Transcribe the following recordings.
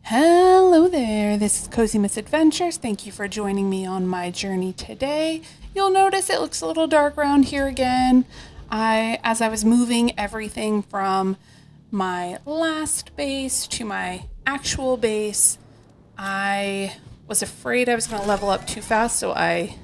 Hello there, this is Cozy Misadventures. Thank you for joining me on my journey today. You'll notice it looks a little dark around here again. As I was moving everything from my last base to my actual base, I was afraid I was going to level up too fast, so I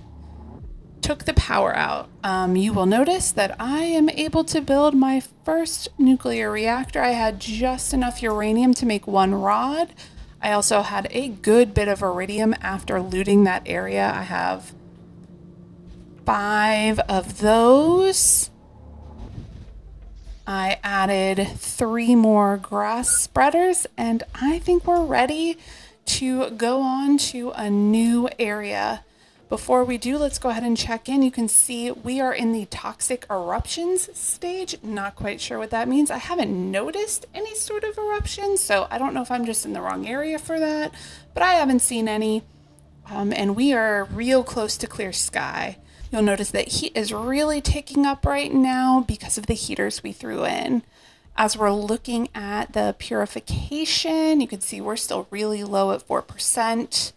took the power out. You will notice that I am able to build my first nuclear reactor. I had just enough uranium to make one rod. I also had a good bit of iridium after looting that area. I have 5 of those. I added 3 more grass spreaders, and I think we're ready to go on to a new area. Before we do, let's go ahead and check in. You can see we are in the toxic eruptions stage. Not quite sure what that means. I haven't noticed any sort of eruption, so I don't know if I'm just in the wrong area for that, but I haven't seen any. And we are real close to clear sky. You'll notice that heat is really ticking up right now because of the heaters we threw in. As we're looking at the purification, you can see we're still really low at 4%.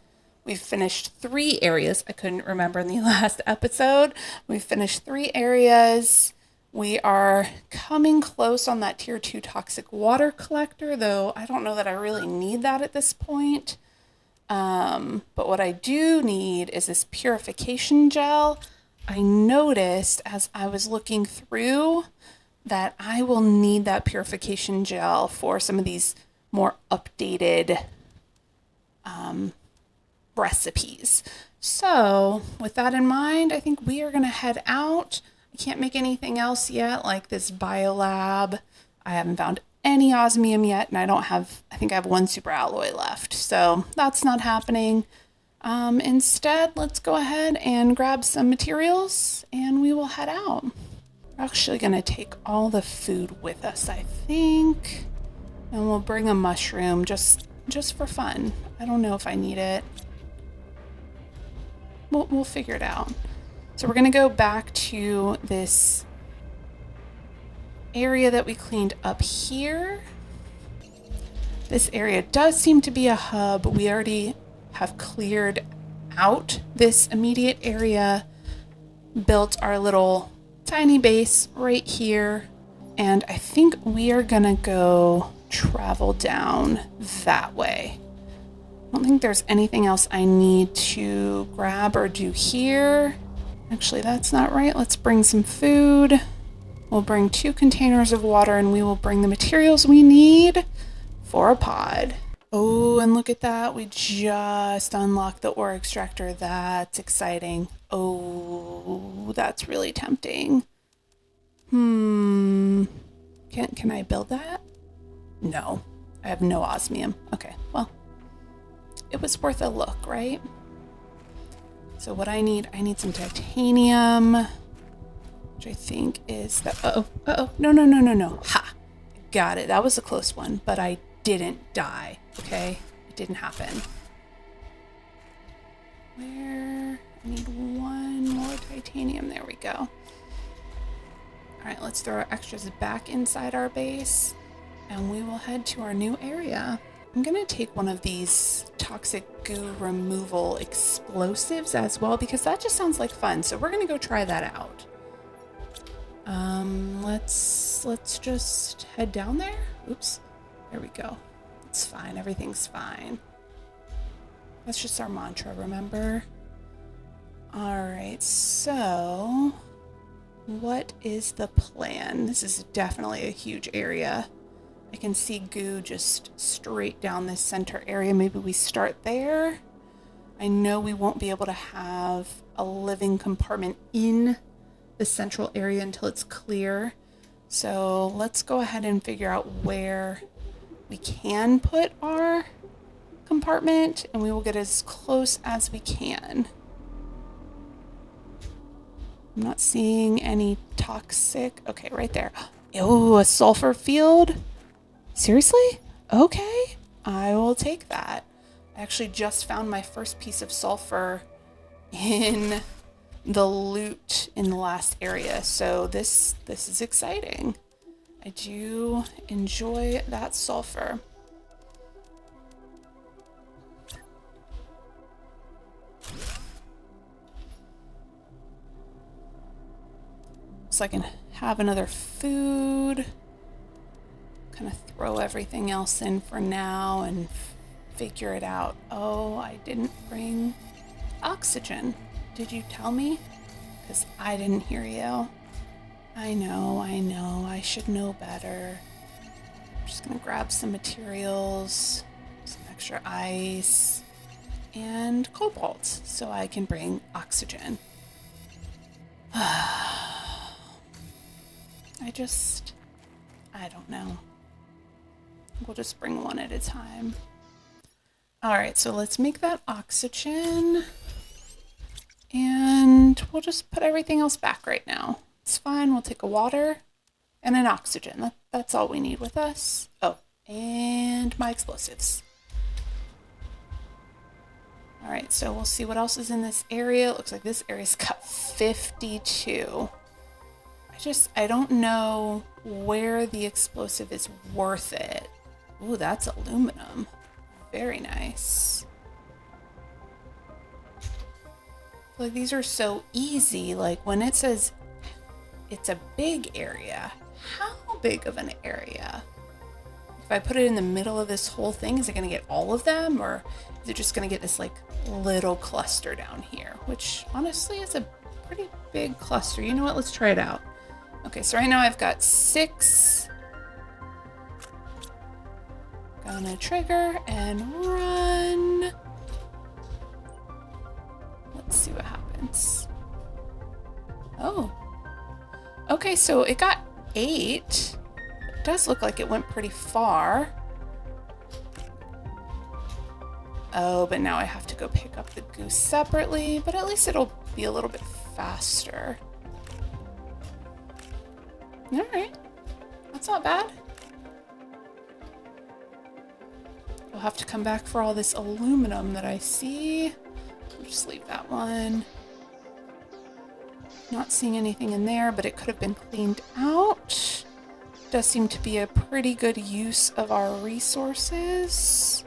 We've finished 3 areas. I couldn't remember in the last episode. We've finished 3 areas. We are coming close on that tier 2 toxic water collector, though I don't know that I really need that at this point. But what I do need is this purification gel. I noticed as I was looking through that I will need that purification gel for some of these more updated recipes. So with that in mind, I think we are going to head out. I can't make anything else yet, like this biolab. I haven't found any osmium yet, and I think I have 1 super alloy left. So that's not happening. Instead, let's go ahead and grab some materials and we will head out. We're actually going to take all the food with us, I think. And we'll bring a mushroom just for fun. I don't know if I need it. We'll figure it out. So we're going to go back to this area that we cleaned up here. This area does seem to be a hub. We already have cleared out this immediate area, built our little tiny base right here, and I think we are going to go travel down that way. I don't think there's anything else I need to grab or do here. Actually, that's not right. Let's bring some food. We'll bring 2 containers of water, and we will bring the materials we need for a pod. Oh, and look at that. We just unlocked the ore extractor. That's exciting. Oh, that's really tempting. Can I build that? No, I have no osmium. Okay, well. It was worth a look, right? So what I need some titanium, which I think is the, no. Ha, got it. That was a close one, but I didn't die, okay? It didn't happen. I need 1 more titanium. There we go. All right, let's throw our extras back inside our base and we will head to our new area. I'm going to take one of these toxic goo removal explosives as well because that just sounds like fun. So we're going to go try that out. Let's just head down there. Oops. There we go. It's fine. Everything's fine. That's just our mantra, remember? All right. So what is the plan? This is definitely a huge area. I can see goo just straight down this center area. Maybe we start there. I know we won't be able to have a living compartment in the central area until it's clear. So let's go ahead and figure out where we can put our compartment, and we will get as close as we can. I'm not seeing any toxic. Okay, right there. Oh, a sulfur field. Seriously? Okay, I will take that. I actually just found my first piece of sulfur in the loot in the last area, so this is exciting. I do enjoy that sulfur. So I can have another food. Kind of throw everything else in for now and figure it out. Oh, I didn't bring oxygen. Did you tell me? Because I didn't hear you. I know. I should know better. I'm just gonna grab some materials, some extra ice, and cobalt so I can bring oxygen. I don't know. We'll just bring one at a time. All right, so let's make that oxygen. And we'll just put everything else back right now. It's fine. We'll take a water and an oxygen. That's all we need with us. Oh, and my explosives. All right, so we'll see what else is in this area. It looks like this area's got 52. I don't know where the explosive is worth it. Ooh, that's aluminum. Very nice. Like, these are so easy. Like, when it says it's a big area, how big of an area? If I put it in the middle of this whole thing, is it going to get all of them? Or is it just going to get this, like, little cluster down here? Which, honestly, is a pretty big cluster. You know what? Let's try it out. Okay, so right now I've got 6. Gonna trigger and run. Let's see what happens. Oh. Okay, so it got 8. It does look like it went pretty far. Oh, but now I have to go pick up the goose separately, but at least it'll be a little bit faster. All right, that's not bad. We'll have to come back for all this aluminum that I see. I'll just leave that one. Not seeing anything in there, but it could have been cleaned out. Does seem to be a pretty good use of our resources.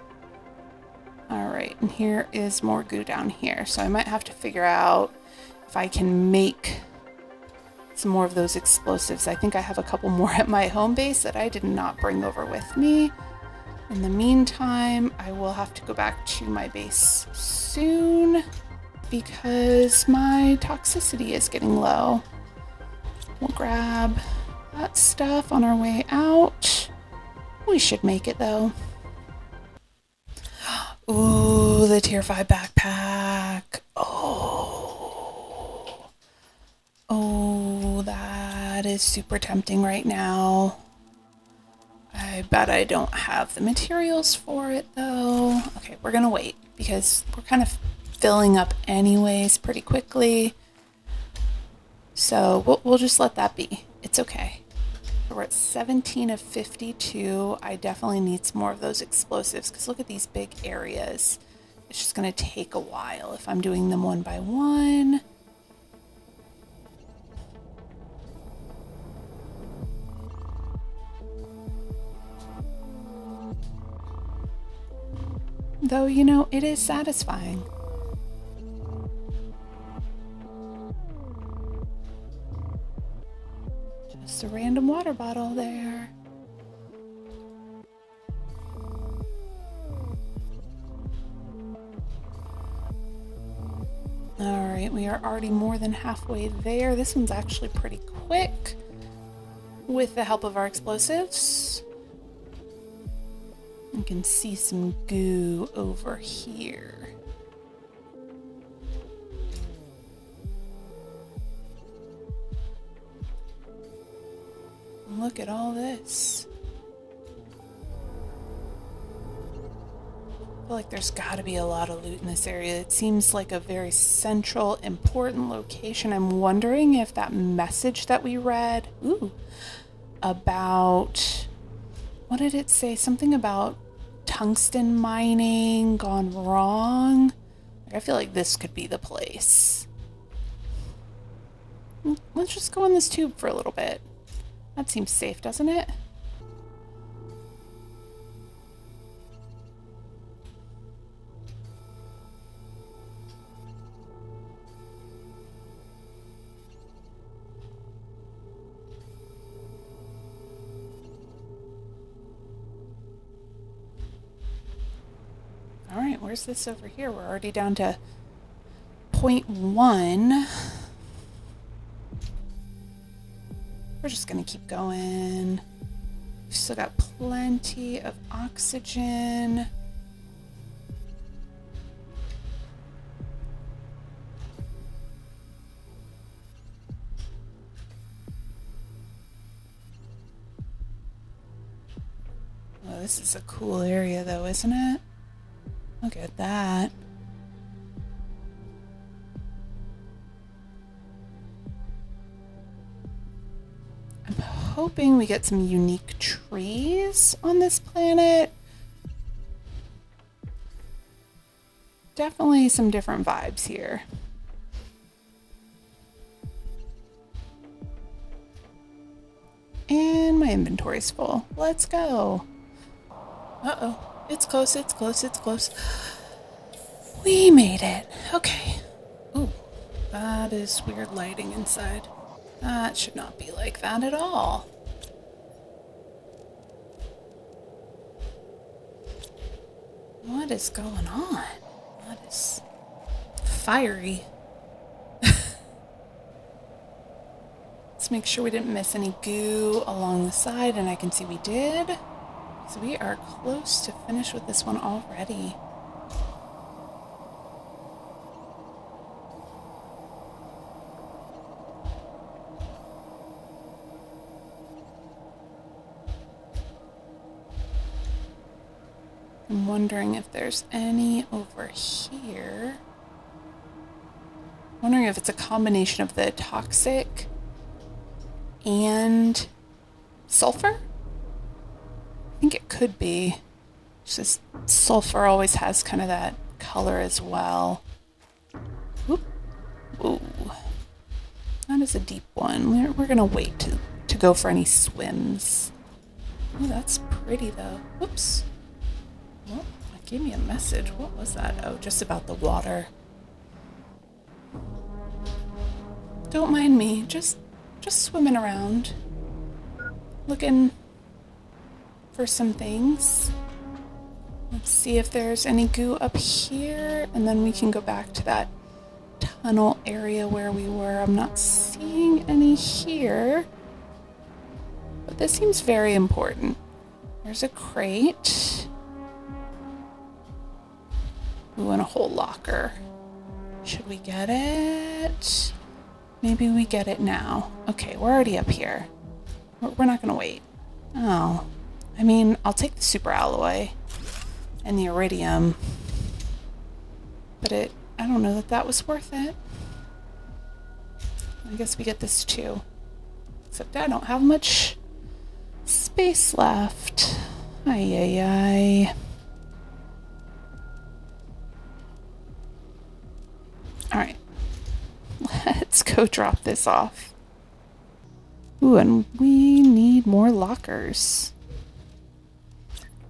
All right, and here is more goo down here. So I might have to figure out if I can make some more of those explosives. I think I have a couple more at my home base that I did not bring over with me. In the meantime, I will have to go back to my base soon because my toxicity is getting low. We'll grab that stuff on our way out. We should make it though. Ooh, the tier 5 backpack. Oh, that is super tempting right now. I bet I don't have the materials for it though. Okay, we're gonna wait because we're kind of filling up anyways pretty quickly. So we'll just let that be. It's okay. We're at 17 of 52. I definitely need some more of those explosives because look at these big areas. It's just gonna take a while if I'm doing them one by one. Though, you know, it is satisfying. Just a random water bottle there. All right, we are already more than halfway there. This one's actually pretty quick with the help of our explosives. You can see some goo over here. Look at all this. I feel like there's got to be a lot of loot in this area. It seems like a very central, important location. I'm wondering if that message that we read, about, what did it say? Something about tungsten mining gone wrong. I feel like this could be the place. Let's just go in this tube for a little bit. That seems safe, doesn't it? All right, where's this over here? We're already down to 0.1. We're just gonna keep going. We've still got plenty of oxygen. Oh, this is a cool area though, isn't it? Look at that. I'm hoping we get some unique trees on this planet. Definitely some different vibes here. And my inventory's full. Let's go. Uh-oh. It's close, it's close, it's close. We made it. Okay. Ooh, that is weird lighting inside. That should not be like that at all. What is going on? That is fiery. Let's make sure we didn't miss any goo along the side, and I can see we did. So we are close to finish with this one already. I'm wondering if there's any over here. I'm wondering if it's a combination of the toxic and sulfur? I think it could be. It's just sulfur always has kind of that color as well. Whoop. Ooh. That is a deep one. We're gonna wait to go for any swims. Oh, that's pretty though. Whoops. Well, it gave me a message. What was that? Oh, just about the water. Don't mind me. Just swimming around. Looking for some things. Let's see if there's any goo up here, and then we can go back to that tunnel area where we were. I'm not seeing any here, but this seems very important. There's a crate. Ooh, and a whole locker. Should we get it? Maybe we get it now. Okay, we're already up here. We're not gonna wait. Oh, I mean, I'll take the super alloy and the iridium, but I don't know that was worth it. I guess we get this too. Except I don't have much space left. Ay, ay, ay. All right, let's go drop this off. Ooh, and we need more lockers.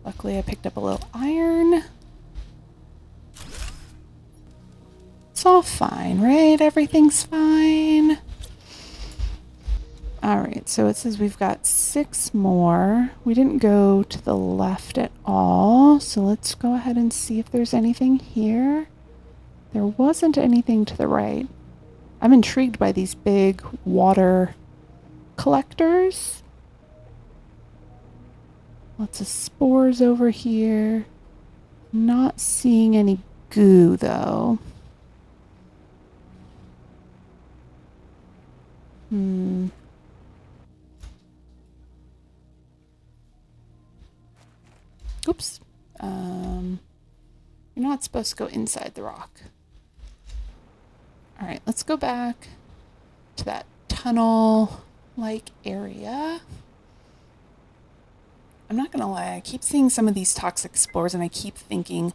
Luckily, I picked up a little iron. It's all fine, right? Everything's fine. All right, so it says we've got 6 more. We didn't go to the left at all, so let's go ahead and see if there's anything here. There wasn't anything to the right. I'm intrigued by these big water collectors. Lots of spores over here. Not seeing any goo though. Oops. You're not supposed to go inside the rock. All right, let's go back to that tunnel-like area. I'm not gonna lie, I keep seeing some of these toxic spores and I keep thinking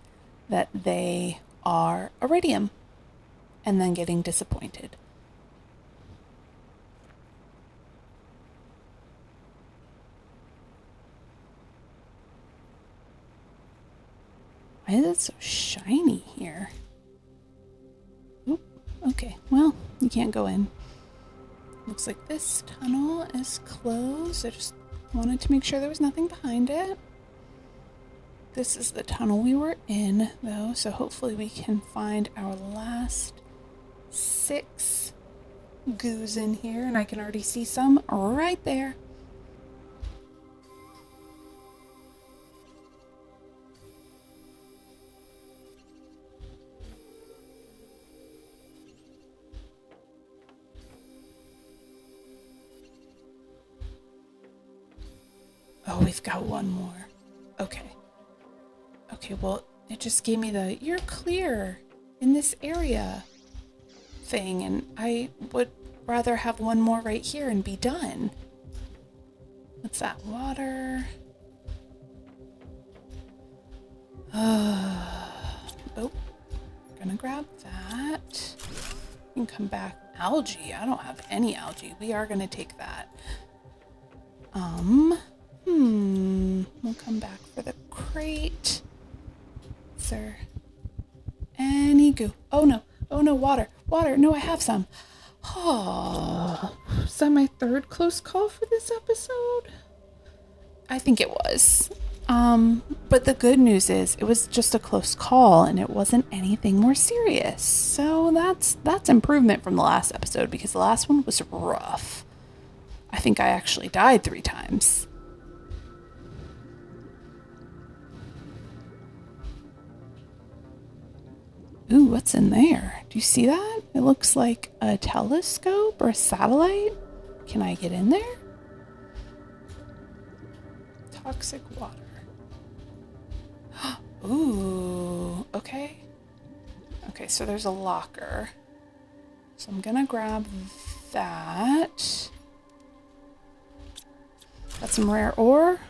that they are iridium and then getting disappointed. Why is it so shiny here? Oop, okay, well, you can't go in. Looks like this tunnel is closed. I just wanted to make sure there was nothing behind it. This is the tunnel we were in, though, so hopefully we can find our last 6 goos in here, and I can already see some right there. Oh, we've got one more. Okay. Okay, well, it just gave me the "you're clear in this area" thing, and I would rather have one more right here and be done. What's that? Water. Oh, gonna grab that. You can come back. Algae. I don't have any algae. We are gonna take that. We'll come back for the crate. Is there any goo? Oh no, water. No, I have some. Oh, is that my 3rd close call for this episode? I think it was. But the good news is it was just a close call and it wasn't anything more serious. So that's improvement from the last episode, because the last one was rough. I think I actually died 3 times. Ooh, what's in there? Do you see that? It looks like a telescope or a satellite. Can I get in there? Toxic water. Ooh, okay. Okay, so there's a locker. So I'm gonna grab that. Got some rare ore.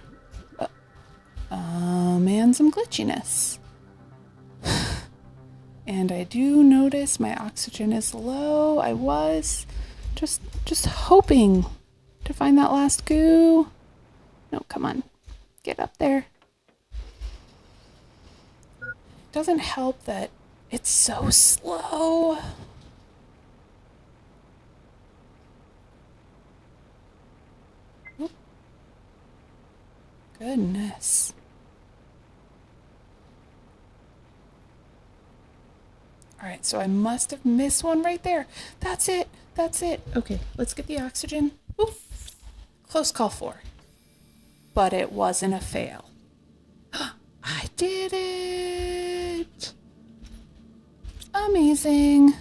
And some glitchiness. And I do notice my oxygen is low. I was just hoping to find that last goo. No, come on. Get up there. Doesn't help that it's so slow. Oop. Goodness. All right, so I must have missed one right there. That's it. Okay, let's get the oxygen. Ooh. Close call 4. But it wasn't a fail. I did it. Amazing.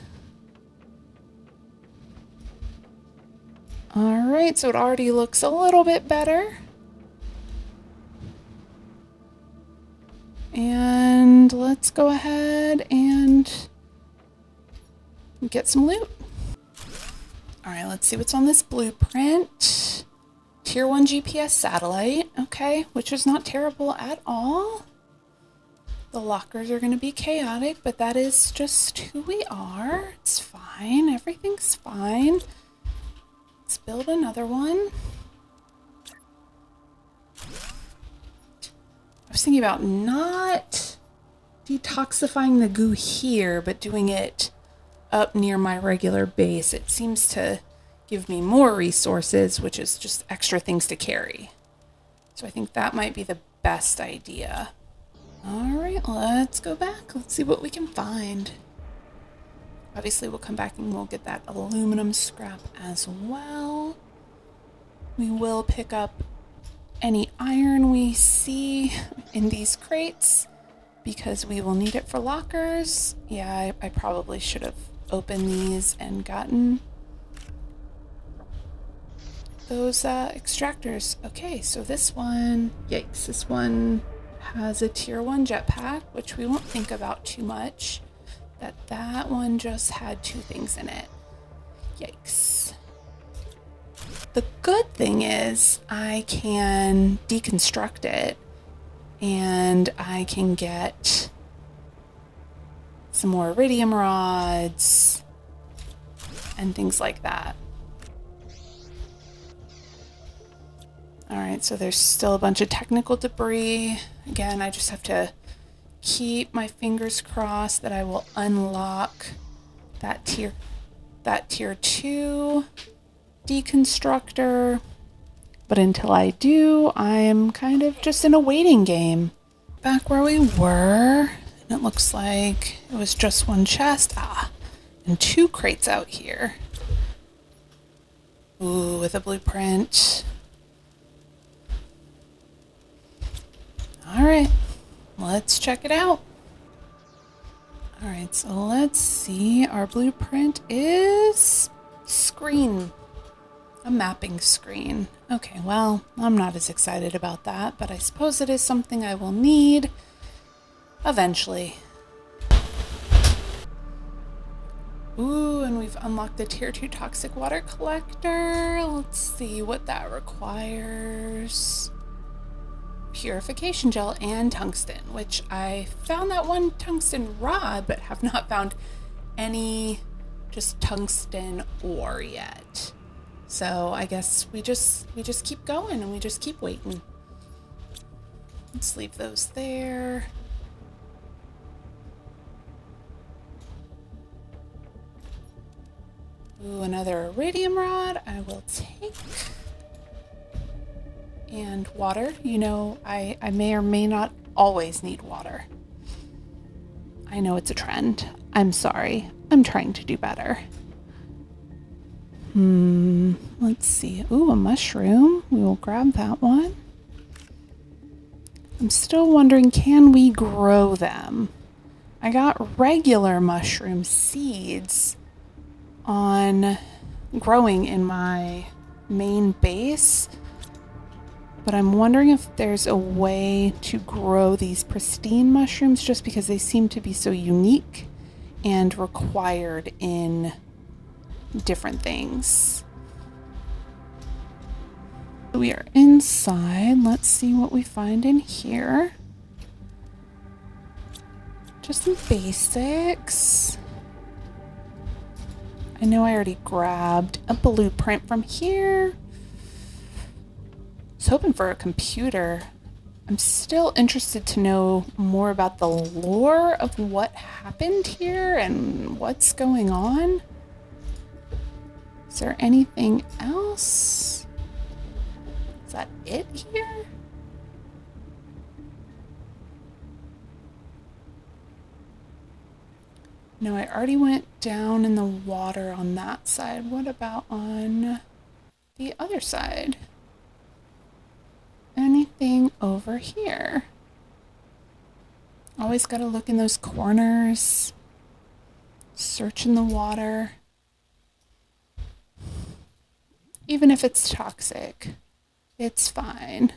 All right, so it already looks a little bit better. And let's go ahead and get some loot. All right, let's see what's on this blueprint. Tier 1 GPS satellite, okay, which is not terrible at all. The lockers are going to be chaotic, but that is just who we are. It's fine. Everything's fine. Let's build another one. I was thinking about not detoxifying the goo here, but doing it up near my regular base. It seems to give me more resources, which is just extra things to carry. So I think that might be the best idea. All right, let's go back. Let's see what we can find. Obviously, we'll come back and we'll get that aluminum scrap as well. We will pick up any iron we see in these crates because we will need it for lockers. Yeah, I probably should have opened these and gotten those extractors. Okay, so this one, yikes, this one has a tier 1 jetpack, which we won't think about too much. That one just had 2 things in it. Yikes. The good thing is I can deconstruct it and I can get some more iridium rods and things like that. All right, so there's still a bunch of technical debris. Again, I just have to keep my fingers crossed that I will unlock that tier 2 deconstructor. But until I do, I'm kind of just in a waiting game. back where we were. And it looks like it was just one chest. And 2 crates out here. Ooh, with a blueprint. All right, let's check it out. All right, so let's see. Our blueprint is screen. A mapping screen. Okay, well, I'm not as excited about that, but I suppose it is something I will need eventually. Ooh, and we've unlocked the tier 2 toxic water collector. Let's see what that requires. Purification gel and tungsten, which I found that one tungsten rod, but have not found any just tungsten ore yet. So I guess we just keep going and we just keep waiting. Let's leave those there. Ooh, another iridium rod I will take. And water. You know, I may or may not always need water. I know it's a trend. I'm sorry. I'm trying to do better. Let's see. Ooh, a mushroom. We will grab that one. I'm still wondering, can we grow them? I got regular mushroom seeds on growing in my main base, but I'm wondering if there's a way to grow these pristine mushrooms just because they seem to be so unique and required in different things. We are inside. Let's see what we find in here. Just some basics. I know I already grabbed a blueprint from here. I was hoping for a computer. I'm still interested to know more about the lore of what happened here and what's going on. Is there anything else? Is that it here? No, I already went down in the water on that side. What about on the other side? Anything over here? Always gotta look in those corners. Search in the water. Even if it's toxic, it's fine.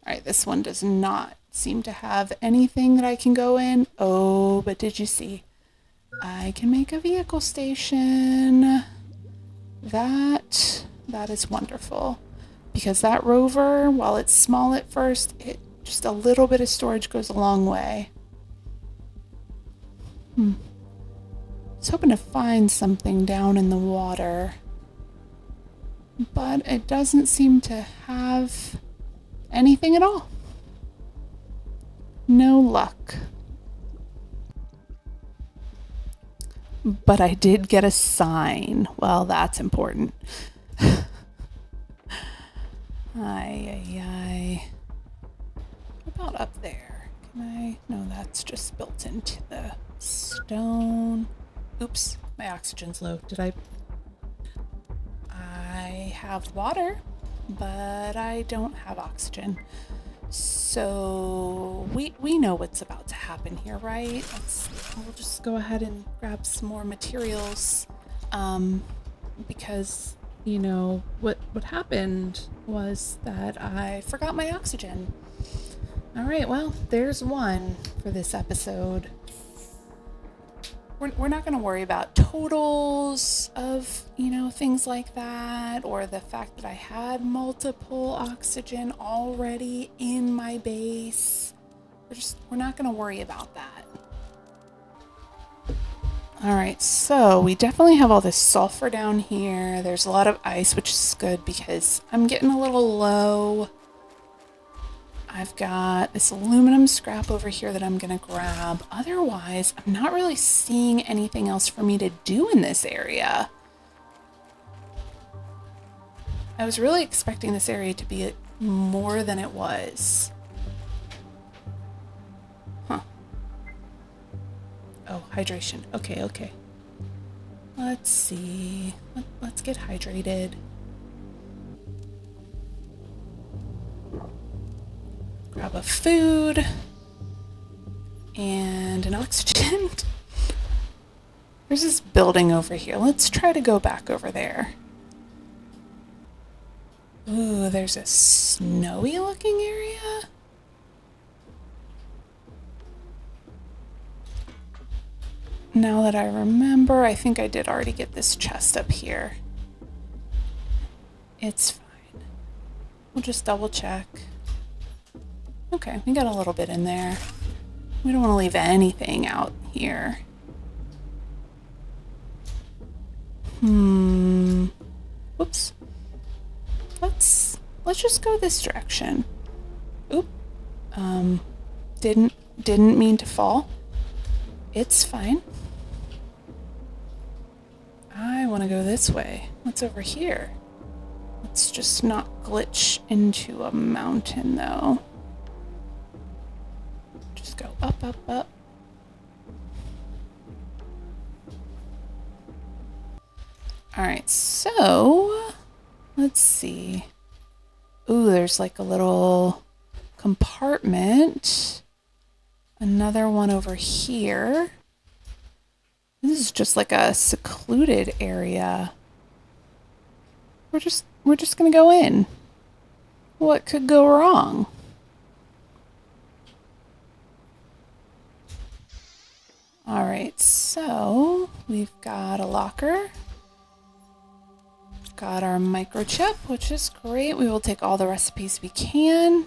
All right, this one does not seem to have anything that I can go in. Oh, but did you see? I can make a vehicle station. That is wonderful. Because that rover, while it's small at first, just a little bit of storage goes a long way. I was hoping to find something down in the water, but it doesn't seem to have anything at all. No luck. But I did get a sign. Well, that's important. Ay. What about up there? Can I? No, that's just built into the stone. Oops, my oxygen's low. I have water, but I don't have oxygen. So we know what's about to happen here, right? We'll just go ahead and grab some more materials, because you know what happened was that I forgot my oxygen. All right, well, there's one for this episode. We're not going to worry about totals of, things like that, or the fact that I had multiple oxygen already in my base. We're not going to worry about that. All right, so we definitely have all this sulfur down here. There's a lot of ice, which is good because I'm getting a little low. I've got this aluminum scrap over here that I'm going to grab. Otherwise, I'm not really seeing anything else for me to do in this area. I was really expecting this area to be more than it was. Oh, hydration. Okay, okay. Let's see. Let's get hydrated. Grab a food and an oxygen. There's this building over here. Let's try to go back over there. Ooh, there's a snowy looking area. Now that I remember, I think I did already get this chest up here. It's fine. We'll just double check. Okay, we got a little bit in there. We don't want to leave anything out here. Whoops. Let's just go this direction. Oop. Didn't mean to fall. It's fine. I want to go this way. What's over here? Let's just not glitch into a mountain though. Just go up, up, up. All right, so let's see. Ooh, there's like a little compartment. Another one over here. This is just like a secluded area. We're just gonna go in. What could go wrong? All right, so we've got a locker. Got our microchip, which is great. We will take all the recipes we can.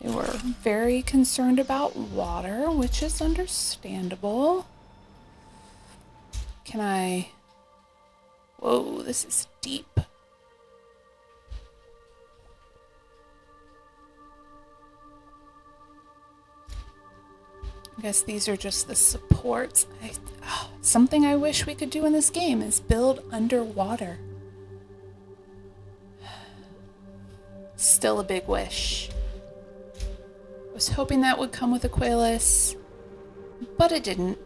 They were very concerned about water, which is understandable. Can I... Whoa, this is deep. I guess these are just the supports. Something I wish we could do in this game is build underwater. Still a big wish. I was hoping that would come with Aquilus, but it didn't.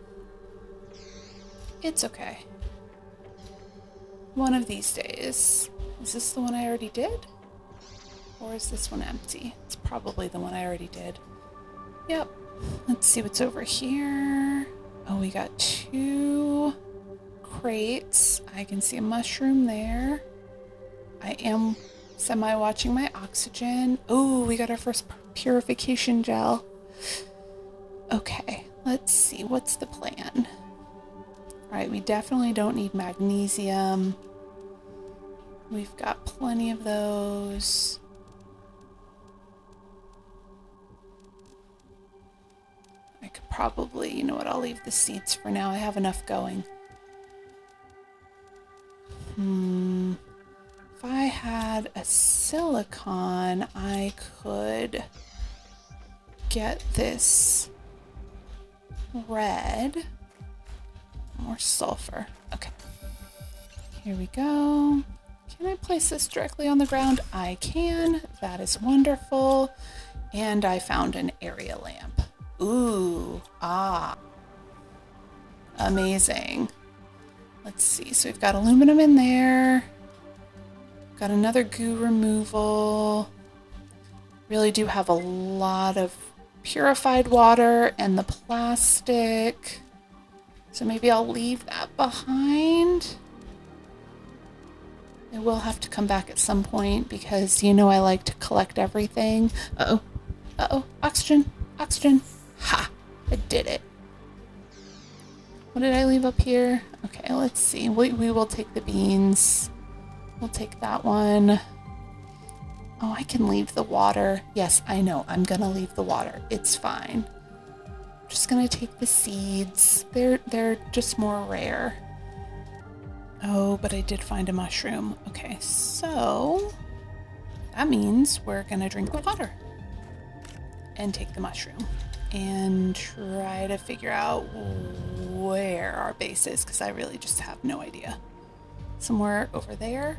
It's okay. One of these days. Is this the one I already did? Or is this one empty? It's probably the one I already did. Yep. Let's see what's over here. Oh, we got 2 crates. I can see a mushroom there. I am semi-watching my oxygen. Oh, we got our first purification gel. Okay, let's see. What's the plan? All right, we definitely don't need magnesium. We've got plenty of those. I could probably, you know what, I'll leave the seeds for now. I have enough going. If I had a silicon, I could get this red. More sulfur. Okay. Here we go. Can I place this directly on the ground? I can. That is wonderful. And I found an area lamp. Ooh. Ah. Amazing. Let's see. So we've got aluminum in there. Got another goo removal. Really do have a lot of purified water and the plastic. So maybe I'll leave that behind. I will have to come back at some point because you know I like to collect everything. Uh-oh. Uh-oh. Oxygen. Oxygen. Ha! I did it. What did I leave up here? Okay, let's see. We will take the beans. We'll take that one. Oh, I can leave the water. Yes, I know. I'm gonna leave the water. It's fine. Just gonna take the seeds. They're just more rare. Oh, but I did find a mushroom. Okay, so that means we're gonna drink the water and take the mushroom and try to figure out where our base is because I really just have no idea. Somewhere over there.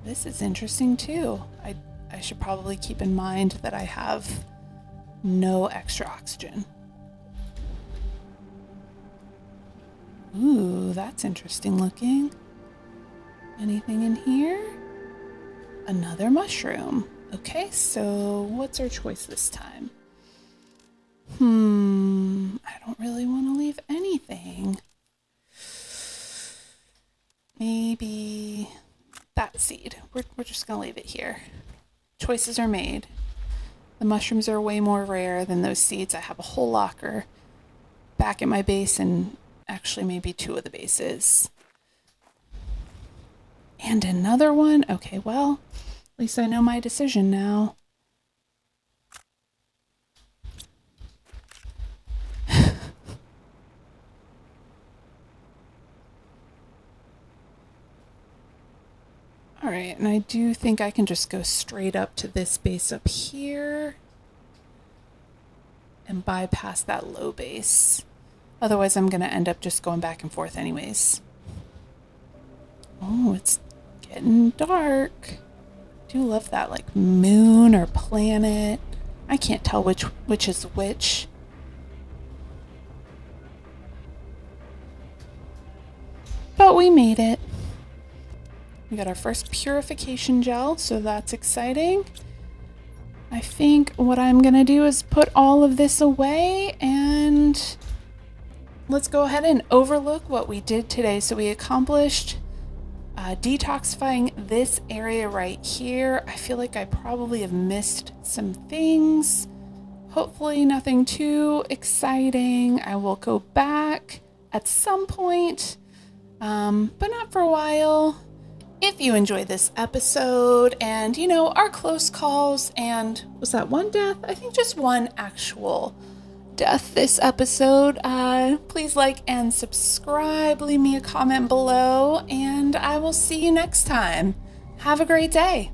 This is interesting too. I should probably keep in mind that I have no extra oxygen. Ooh, that's interesting looking. Anything in here? Another mushroom. Okay, so what's our choice this time? I don't really want to leave anything. Maybe that seed. We're just going to leave it here. Choices are made. The mushrooms are way more rare than those seeds. I have a whole locker back at my base and actually maybe 2 of the bases. And another one? Okay, well, at least I know my decision now. All right, and I do think I can just go straight up to this base up here and bypass that low base. Otherwise, I'm going to end up just going back and forth anyways. Oh, it's getting dark. I do love that, like, moon or planet. I can't tell which is which. But we made it. We got our first purification gel, so that's exciting. I think what I'm going to do is put all of this away and let's go ahead and overlook what we did today. So we accomplished detoxifying this area right here. I feel like I probably have missed some things. Hopefully nothing too exciting. I will go back at some point, but not for a while. If you enjoyed this episode and, our close calls and was that one death? I think just one actual death this episode. Please like and subscribe, leave me a comment below, and I will see you next time. Have a great day.